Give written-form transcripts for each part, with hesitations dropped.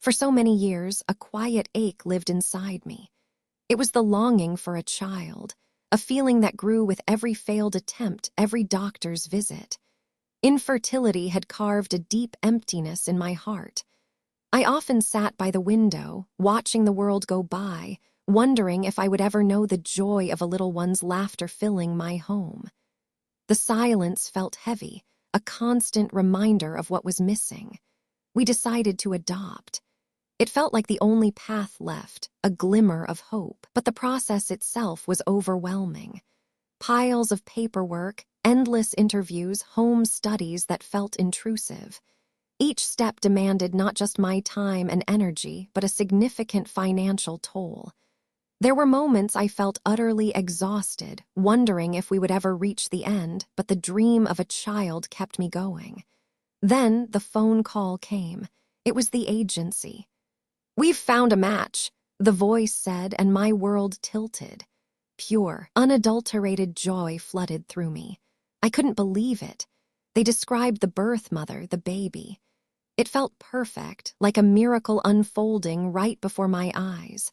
For so many years, a quiet ache lived inside me. It was the longing for a child, a feeling that grew with every failed attempt, every doctor's visit. Infertility had carved a deep emptiness in my heart. I often sat by the window, watching the world go by, wondering if I would ever know the joy of a little one's laughter filling my home. The silence felt heavy, a constant reminder of what was missing. We decided to adopt. It felt like the only path left, a glimmer of hope, but the process itself was overwhelming. Piles of paperwork, endless interviews, home studies that felt intrusive. Each step demanded not just my time and energy, but a significant financial toll. There were moments I felt utterly exhausted, wondering if we would ever reach the end, but the dream of a child kept me going. Then the phone call came. It was the agency. "We've found a match," the voice said, and my world tilted. Pure, unadulterated joy flooded through me. I couldn't believe it. They described the birth mother, the baby. It felt perfect, like a miracle unfolding right before my eyes.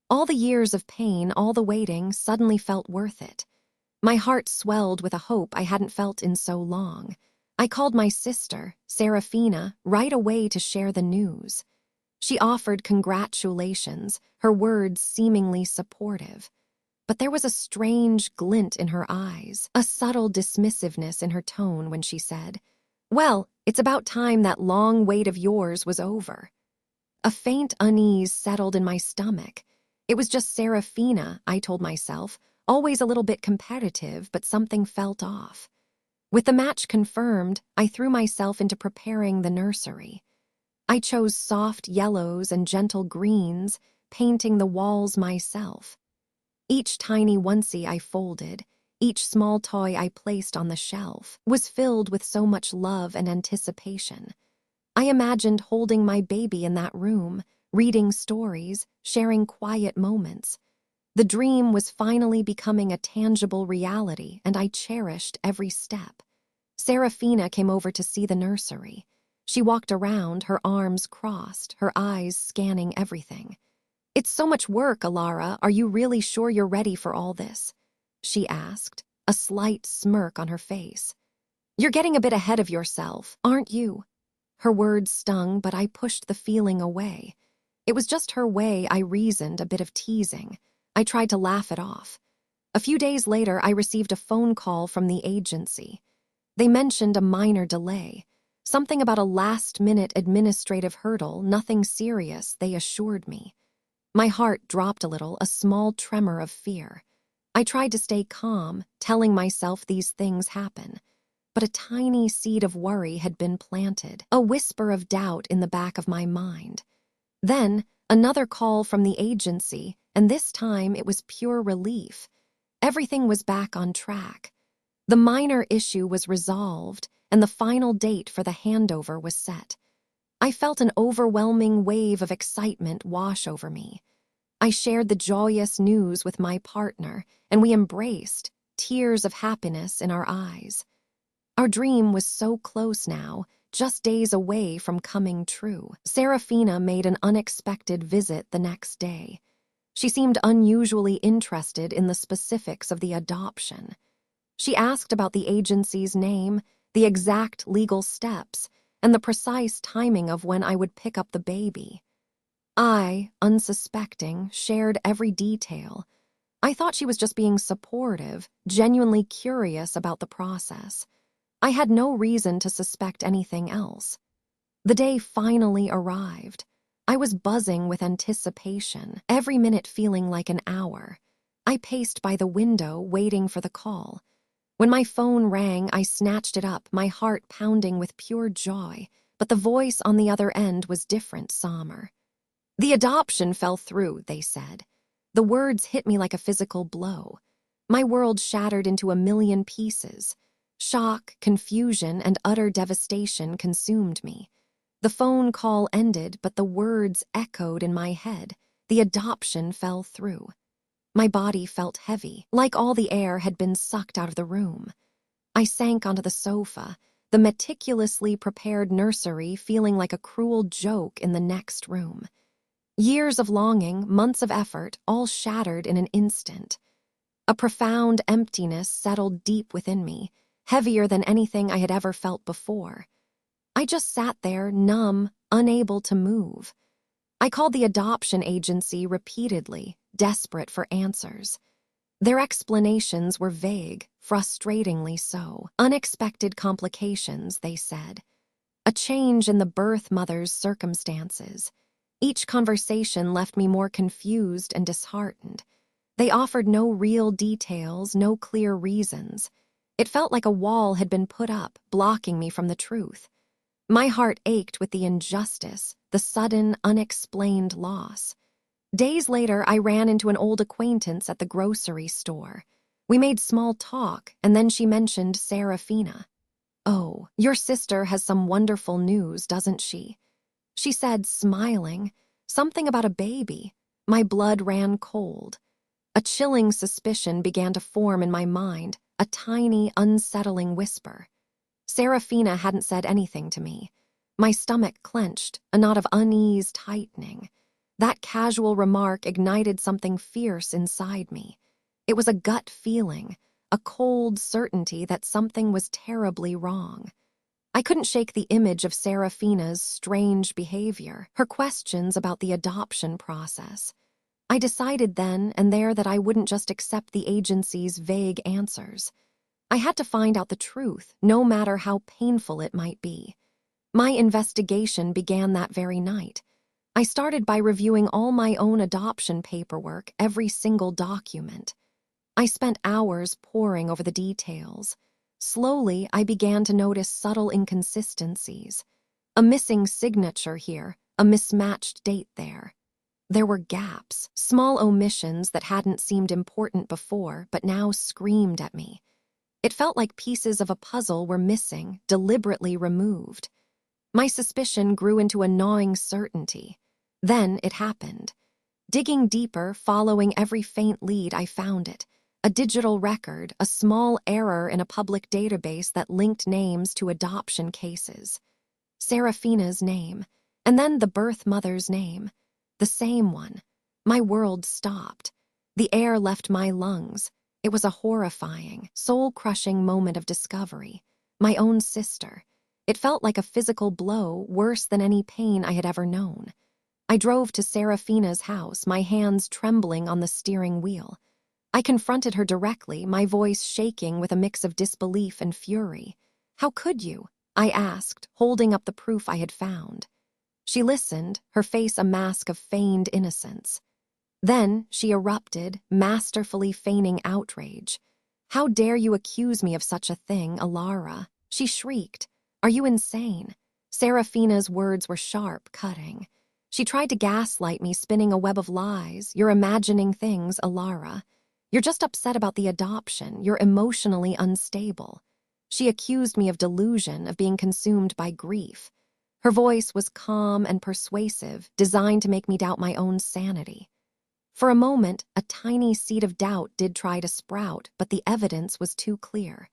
All the years of pain, all the waiting, suddenly felt worth it. My heart swelled with a hope I hadn't felt in so long. I called my sister, Serafina, right away to share the news. She offered congratulations, her words seemingly supportive. But there was a strange glint in her eyes, a subtle dismissiveness in her tone when she said, "Well, it's about time that long wait of yours was over." A faint unease settled in my stomach. It was just Serafina, I told myself, always a little bit competitive, but something felt off. With the match confirmed, I threw myself into preparing the nursery. I chose soft yellows and gentle greens, painting the walls myself. Each tiny onesie I folded, each small toy I placed on the shelf, was filled with so much love and anticipation. I imagined holding my baby in that room, reading stories, sharing quiet moments. The dream was finally becoming a tangible reality, and I cherished every step. Serafina came over to see the nursery. She walked around, her arms crossed, her eyes scanning everything. "It's so much work, Alara. Are you really sure you're ready for all this?" she asked, a slight smirk on her face. "You're getting a bit ahead of yourself, aren't you?" Her words stung, but I pushed the feeling away. It was just her way, I reasoned, a bit of teasing. I tried to laugh it off. A few days later, I received a phone call from the agency. They mentioned a minor delay. Something about a last-minute administrative hurdle, nothing serious, they assured me. My heart dropped a little, a small tremor of fear. I tried to stay calm, telling myself these things happen. But a tiny seed of worry had been planted, a whisper of doubt in the back of my mind. Then, another call from the agency, and this time it was pure relief. Everything was back on track. The minor issue was resolved, and the final date for the handover was set. I felt an overwhelming wave of excitement wash over me. I shared the joyous news with my partner, and we embraced, tears of happiness in our eyes. Our dream was so close now, just days away from coming true. Serafina made an unexpected visit the next day. She seemed unusually interested in the specifics of the adoption. She asked about the agency's name, the exact legal steps, and the precise timing of when I would pick up the baby. I, unsuspecting, shared every detail. I thought she was just being supportive, genuinely curious about the process. I had no reason to suspect anything else. The day finally arrived. I was buzzing with anticipation, every minute feeling like an hour. I paced by the window, waiting for the call. When my phone rang, I snatched it up, my heart pounding with pure joy, but the voice on the other end was different, somber. "The adoption fell through," they said. The words hit me like a physical blow. My world shattered into a million pieces. Shock, confusion, and utter devastation consumed me. The phone call ended, but the words echoed in my head. The adoption fell through. My body felt heavy, like all the air had been sucked out of the room. I sank onto the sofa, the meticulously prepared nursery feeling like a cruel joke in the next room. Years of longing, months of effort, all shattered in an instant. A profound emptiness settled deep within me, heavier than anything I had ever felt before. I just sat there, numb, unable to move. I called the adoption agency repeatedly, desperate for answers. Their explanations were vague, frustratingly so. Unexpected complications, they said. A change in the birth mother's circumstances. Each conversation left me more confused and disheartened. They offered no real details, no clear reasons. It felt like a wall had been put up, blocking me from the truth. My heart ached with the injustice, the sudden, unexplained loss. Days later, I ran into an old acquaintance at the grocery store. We made small talk, and then she mentioned Serafina. "Oh, your sister has some wonderful news, doesn't she?" She said, smiling. Something about a baby. My blood ran cold. A chilling suspicion began to form in my mind, a tiny, unsettling whisper. Serafina hadn't said anything to me. My stomach clenched, a knot of unease tightening. That casual remark ignited something fierce inside me. It was a gut feeling, a cold certainty that something was terribly wrong. I couldn't shake the image of Serafina's strange behavior, her questions about the adoption process. I decided then and there that I wouldn't just accept the agency's vague answers. I had to find out the truth, no matter how painful it might be. My investigation began that very night. I started by reviewing all my own adoption paperwork, every single document. I spent hours poring over the details. Slowly, I began to notice subtle inconsistencies. A missing signature here, a mismatched date there. There were gaps, small omissions that hadn't seemed important before, but now screamed at me. It felt like pieces of a puzzle were missing, deliberately removed. My suspicion grew into a gnawing certainty. Then it happened. Digging deeper, following every faint lead, I found it. A digital record, a small error in a public database that linked names to adoption cases. Serafina's name, and then the birth mother's name. The same one. My world stopped. The air left my lungs. It was a horrifying, soul-crushing moment of discovery. My own sister. It felt like a physical blow, worse than any pain I had ever known. I drove to Serafina's house, my hands trembling on the steering wheel. I confronted her directly, my voice shaking with a mix of disbelief and fury. "How could you?" I asked, holding up the proof I had found. She listened, her face a mask of feigned innocence. Then she erupted, masterfully feigning outrage. "How dare you accuse me of such a thing, Alara?" She shrieked. "Are you insane?" Serafina's words were sharp, cutting. She tried to gaslight me, spinning a web of lies. "You're imagining things, Alara. You're just upset about the adoption. You're emotionally unstable." She accused me of delusion, of being consumed by grief. Her voice was calm and persuasive, designed to make me doubt my own sanity. For a moment, a tiny seed of doubt did try to sprout, but the evidence was too clear.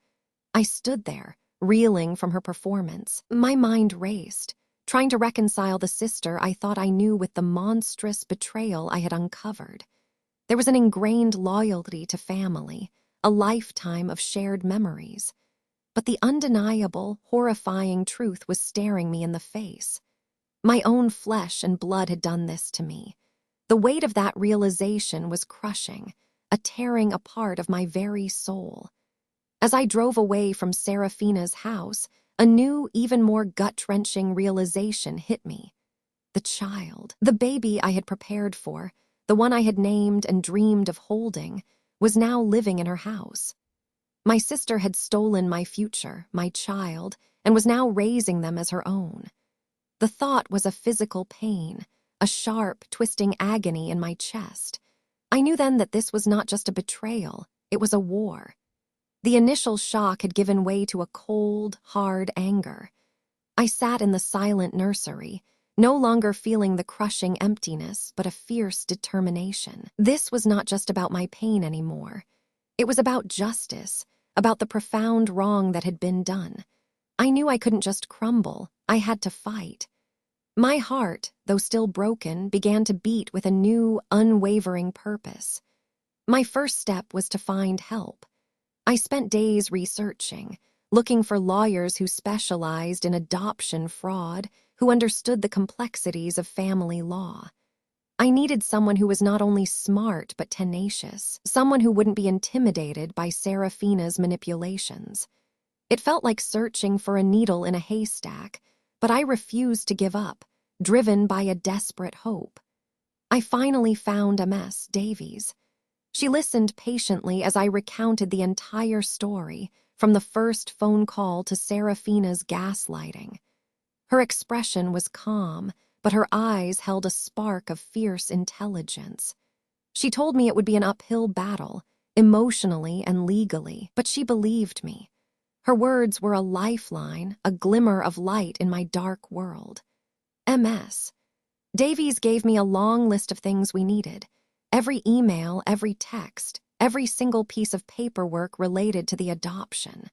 I stood there, reeling from her performance. My mind raced, trying to reconcile the sister I thought I knew with the monstrous betrayal I had uncovered. There was an ingrained loyalty to family, a lifetime of shared memories. But the undeniable, horrifying truth was staring me in the face. My own flesh and blood had done this to me. The weight of that realization was crushing, a tearing apart of my very soul. As I drove away from Serafina's house, a new, even more gut-wrenching realization hit me. The child, the baby I had prepared for, the one I had named and dreamed of holding, was now living in her house. My sister had stolen my future, my child, and was now raising them as her own. The thought was a physical pain, a sharp, twisting agony in my chest. I knew then that this was not just a betrayal, it was a war. The initial shock had given way to a cold, hard anger. I sat in the silent nursery, no longer feeling the crushing emptiness, but a fierce determination. This was not just about my pain anymore. It was about justice, about the profound wrong that had been done. I knew I couldn't just crumble. I had to fight. My heart, though still broken, began to beat with a new, unwavering purpose. My first step was to find help. I spent days researching, looking for lawyers who specialized in adoption fraud, who understood the complexities of family law. I needed someone who was not only smart but tenacious, someone who wouldn't be intimidated by Serafina's manipulations. It felt like searching for a needle in a haystack, but I refused to give up, driven by a desperate hope. I finally found Ms. Davies. She listened patiently as I recounted the entire story, from the first phone call to Serafina's gaslighting. Her expression was calm, but her eyes held a spark of fierce intelligence. She told me it would be an uphill battle, emotionally and legally, but she believed me. Her words were a lifeline, a glimmer of light in my dark world. Ms. Davies gave me a long list of things we needed. Every email, every text, every single piece of paperwork related to the adoption.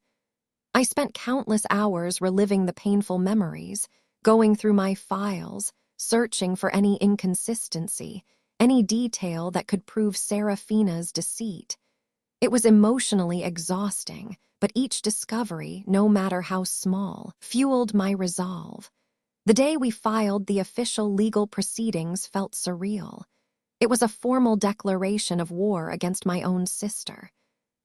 I spent countless hours reliving the painful memories, going through my files, searching for any inconsistency, any detail that could prove Serafina's deceit. It was emotionally exhausting, but each discovery, no matter how small, fueled my resolve. The day we filed the official legal proceedings felt surreal. It was a formal declaration of war against my own sister.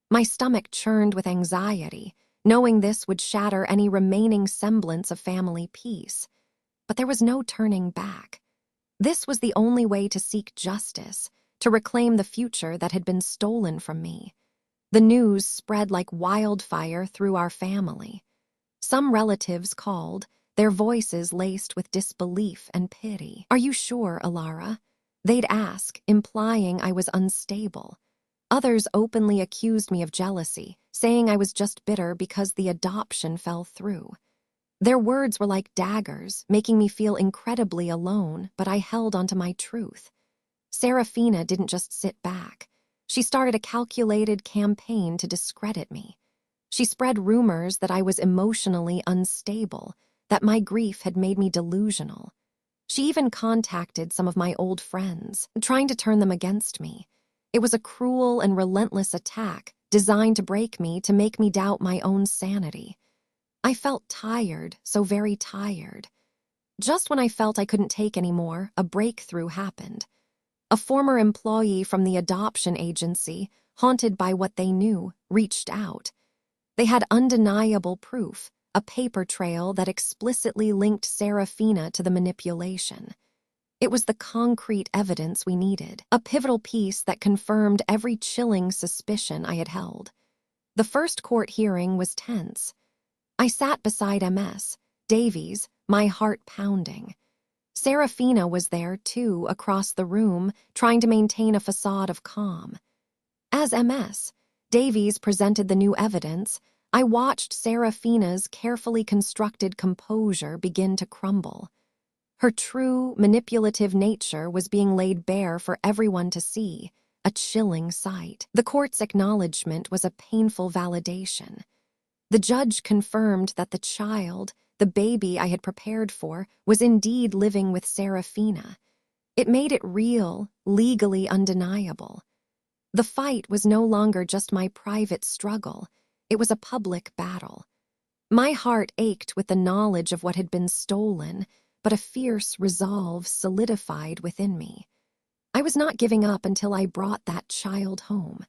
My stomach churned with anxiety, knowing this would shatter any remaining semblance of family peace. But there was no turning back. This was the only way to seek justice, to reclaim the future that had been stolen from me. The news spread like wildfire through our family. Some relatives called, their voices laced with disbelief and pity. "Are you sure, Alara?" They'd ask, implying I was unstable. Others openly accused me of jealousy, saying I was just bitter because the adoption fell through. Their words were like daggers, making me feel incredibly alone, but I held onto my truth. Serafina didn't just sit back. She started a calculated campaign to discredit me. She spread rumors that I was emotionally unstable, that my grief had made me delusional. She even contacted some of my old friends, trying to turn them against me. It was a cruel and relentless attack, designed to break me, to make me doubt my own sanity. I felt tired, so very tired. Just when I felt I couldn't take anymore, a breakthrough happened. A former employee from the adoption agency, haunted by what they knew, reached out. They had undeniable proof, a paper trail that explicitly linked Serafina to the manipulation. It was the concrete evidence we needed, a pivotal piece that confirmed every chilling suspicion I had held. The first court hearing was tense. I sat beside Ms. Davies, my heart pounding. Serafina was there, too, across the room, trying to maintain a facade of calm. As Ms. Davies presented the new evidence, I watched Serafina's carefully constructed composure begin to crumble. Her true, manipulative nature was being laid bare for everyone to see, a chilling sight. The court's acknowledgement was a painful validation. The judge confirmed that the child, the baby I had prepared for, was indeed living with Serafina. It made it real, legally undeniable. The fight was no longer just my private struggle. It was a public battle. My heart ached with the knowledge of what had been stolen, but a fierce resolve solidified within me. I was not giving up until I brought that child home.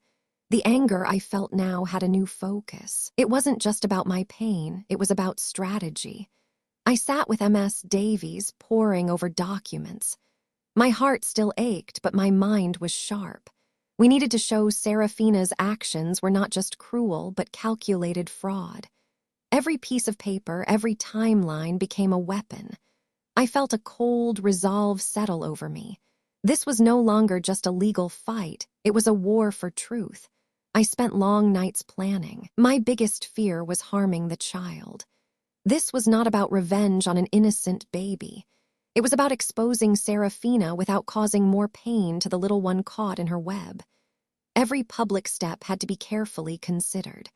The anger I felt now had a new focus. It wasn't just about my pain, it was about strategy. I sat with Ms. Davies, poring over documents. My heart still ached, but my mind was sharp. We needed to show Serafina's actions were not just cruel, but calculated fraud. Every piece of paper, every timeline became a weapon. I felt a cold resolve settle over me. This was no longer just a legal fight, it was a war for truth. I spent long nights planning. My biggest fear was harming the child. This was not about revenge on an innocent baby. It was about exposing Serafina without causing more pain to the little one caught in her web. Every public step had to be carefully considered.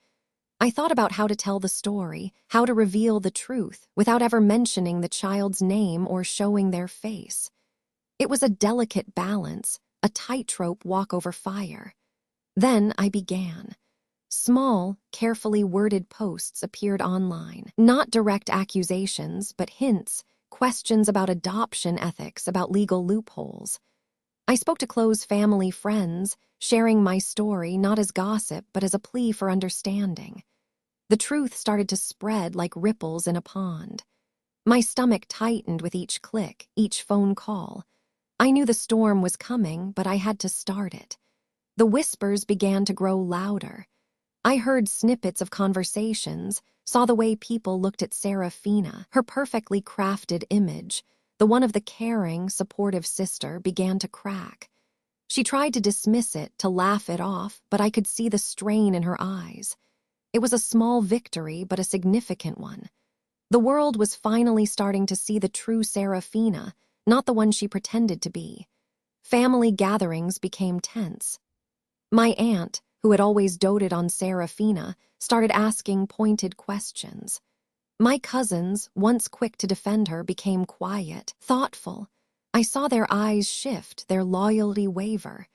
I thought about how to tell the story, how to reveal the truth, without ever mentioning the child's name or showing their face. It was a delicate balance, a tightrope walk over fire. Then I began. Small, carefully worded posts appeared online. Not direct accusations, but hints, questions about adoption ethics, about legal loopholes. I spoke to close family friends, sharing my story not as gossip, but as a plea for understanding. The truth started to spread like ripples in a pond. My stomach tightened with each click, each phone call. I knew the storm was coming, but I had to start it. The whispers began to grow louder. I heard snippets of conversations, saw the way people looked at Serafina, her perfectly crafted image. The one of the caring, supportive sister began to crack. She tried to dismiss it, to laugh it off, but I could see the strain in her eyes. It was a small victory, but a significant one. The world was finally starting to see the true Serafina, not the one she pretended to be. Family gatherings became tense. My aunt, who had always doted on Serafina, started asking pointed questions. My cousins, once quick to defend her, became quiet, thoughtful. I saw their eyes shift, their loyalty waver.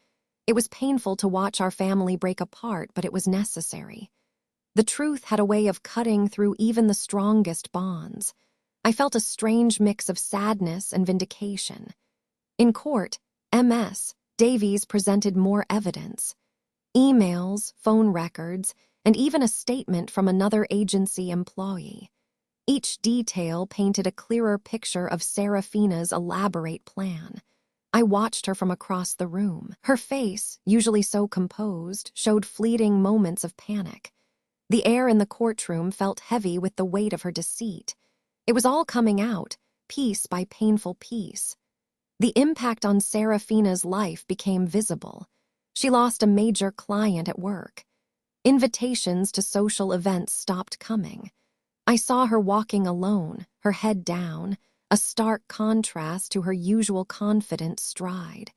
It was painful to watch our family break apart, but it was necessary. The truth had a way of cutting through even the strongest bonds. I felt a strange mix of sadness and vindication. In court, MS. Davies presented more evidence. Emails, phone records, and even a statement from another agency employee. Each detail painted a clearer picture of Serafina's elaborate plan. I watched her from across the room. Her face, usually so composed, showed fleeting moments of panic. The air in the courtroom felt heavy with the weight of her deceit. It was all coming out, piece by painful piece. The impact on Serafina's life became visible. She lost a major client at work. Invitations to social events stopped coming. I saw her walking alone, her head down, a stark contrast to her usual confident stride.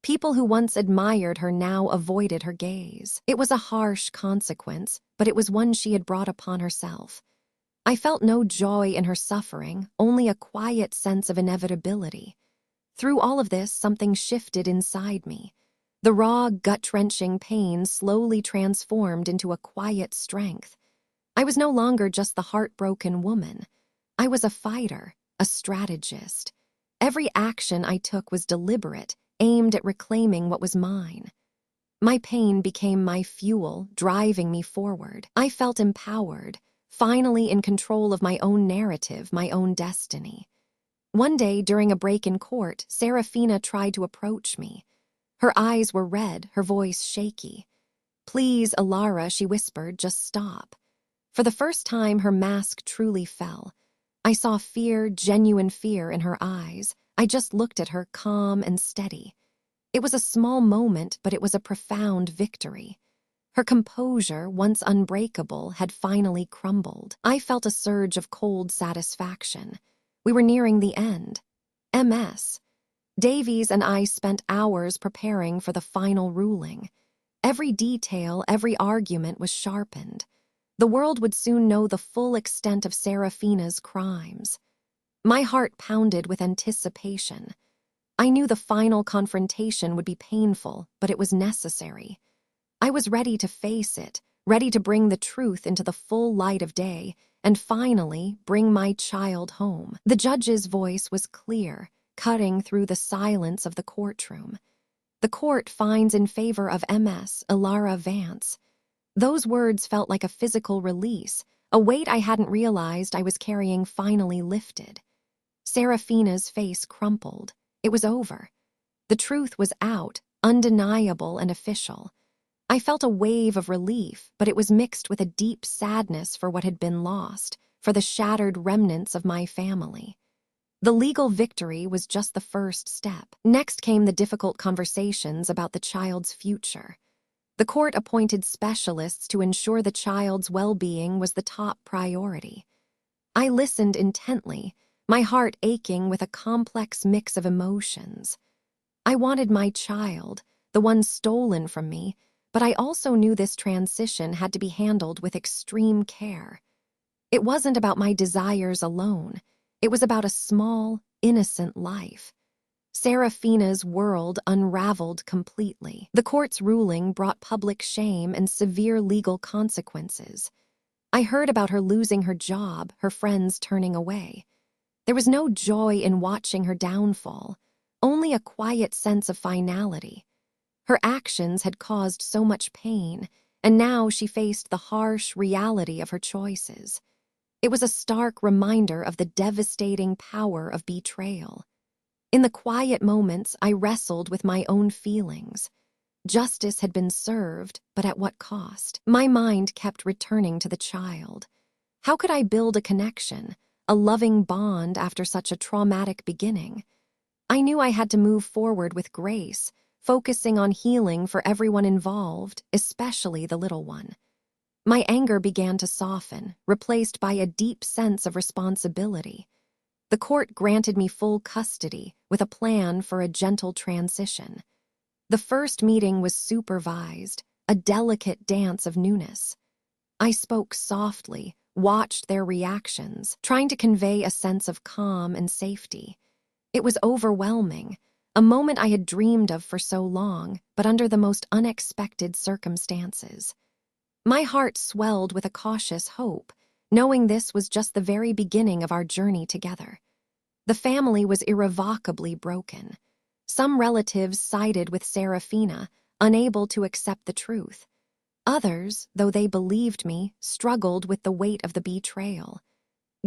People who once admired her now avoided her gaze. It was a harsh consequence, but it was one she had brought upon herself. I felt no joy in her suffering, only a quiet sense of inevitability. Through all of this, something shifted inside me. The raw, gut-wrenching pain slowly transformed into a quiet strength. I was no longer just the heartbroken woman. I was a fighter, a strategist. Every action I took was deliberate, aimed at reclaiming what was mine. My pain became my fuel, driving me forward. I felt empowered, finally in control of my own narrative, my own destiny. One day, during a break in court, Serafina tried to approach me. Her eyes were red, her voice shaky. "Please, Alara," she whispered, "just stop." For the first time, her mask truly fell. I saw fear, genuine fear in her eyes. I just looked at her, calm and steady. It was a small moment, but it was a profound victory. Her composure, once unbreakable, had finally crumbled. I felt a surge of cold satisfaction. We were nearing the end. MS. Davies and I spent hours preparing for the final ruling. Every detail, every argument was sharpened. The world would soon know the full extent of Serafina's crimes. My heart pounded with anticipation. I knew the final confrontation would be painful, but it was necessary. I was ready to face it, ready to bring the truth into the full light of day, and finally bring my child home. The judge's voice was clear, cutting through the silence of the courtroom. The court finds in favor of MS. Alara Vance. Those words felt like a physical release, a weight I hadn't realized I was carrying finally lifted. Serafina's face crumpled. It was over. The truth was out, undeniable and official. I felt a wave of relief, but it was mixed with a deep sadness for what had been lost, for the shattered remnants of my family. The legal victory was just the first step. Next came the difficult conversations about the child's future. The court appointed specialists to ensure the child's well-being was the top priority. I listened intently, my heart aching with a complex mix of emotions. I wanted my child, the one stolen from me, but I also knew this transition had to be handled with extreme care. It wasn't about my desires alone. It was about a small, innocent life. Serafina's world unraveled completely. The court's ruling brought public shame and severe legal consequences. I heard about her losing her job, her friends turning away. There was no joy in watching her downfall, only a quiet sense of finality. Her actions had caused so much pain, and now she faced the harsh reality of her choices. It was a stark reminder of the devastating power of betrayal. In the quiet moments, I wrestled with my own feelings. Justice had been served, but at what cost? My mind kept returning to the child. How could I build a connection, a loving bond after such a traumatic beginning? I knew I had to move forward with grace, focusing on healing for everyone involved, especially the little one. My anger began to soften, replaced by a deep sense of responsibility. The court granted me full custody with a plan for a gentle transition. The first meeting was supervised, a delicate dance of newness. I spoke softly, watched their reactions, trying to convey a sense of calm and safety. It was overwhelming, a moment I had dreamed of for so long, but under the most unexpected circumstances. My heart swelled with a cautious hope, knowing this was just the very beginning of our journey together. The family was irrevocably broken. Some relatives sided with Serafina, unable to accept the truth. Others, though they believed me, struggled with the weight of the betrayal.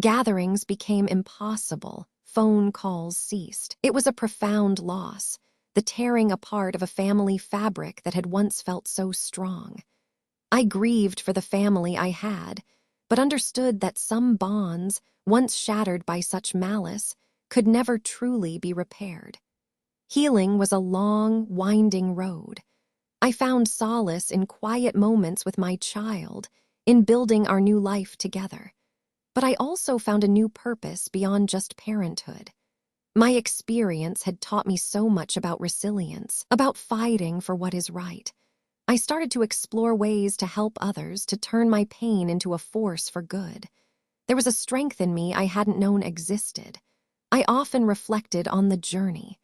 Gatherings became impossible, phone calls ceased. It was a profound loss, the tearing apart of a family fabric that had once felt so strong. I grieved for the family I had, but understood that some bonds, once shattered by such malice, could never truly be repaired. Healing was a long, winding road. I found solace in quiet moments with my child, in building our new life together. But I also found a new purpose beyond just parenthood. My experience had taught me so much about resilience, about fighting for what is right. I started to explore ways to help others, to turn my pain into a force for good. There was a strength in me I hadn't known existed. I often reflected on the journey.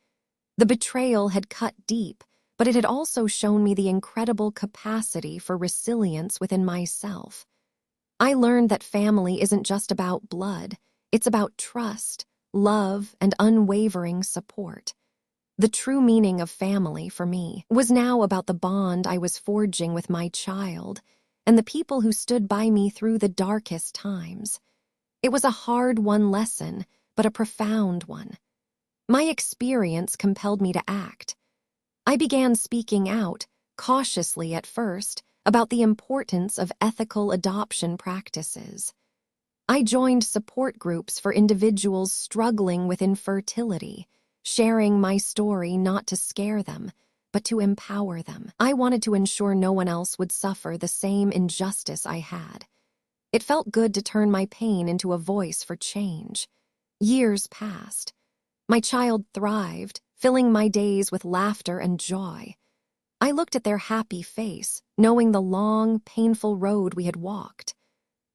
The betrayal had cut deep, but it had also shown me the incredible capacity for resilience within myself. I learned that family isn't just about blood, it's about trust, love, and unwavering support. The true meaning of family, for me, was now about the bond I was forging with my child and the people who stood by me through the darkest times. It was a hard-won lesson, but a profound one. My experience compelled me to act. I began speaking out, cautiously at first, about the importance of ethical adoption practices. I joined support groups for individuals struggling with infertility, sharing my story not to scare them, but to empower them. I wanted to ensure no one else would suffer the same injustice I had. It felt good to turn my pain into a voice for change. Years passed. My child thrived, filling my days with laughter and joy. I looked at their happy face, knowing the long, painful road we had walked.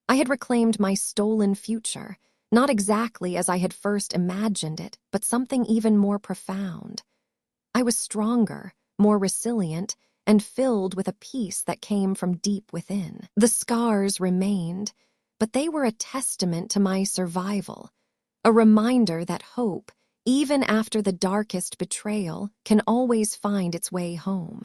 I had reclaimed my stolen future, not exactly as I had first imagined it, but something even more profound. I was stronger, more resilient, and filled with a peace that came from deep within. The scars remained, but they were a testament to my survival, a reminder that hope, even after the darkest betrayal, can always find its way home.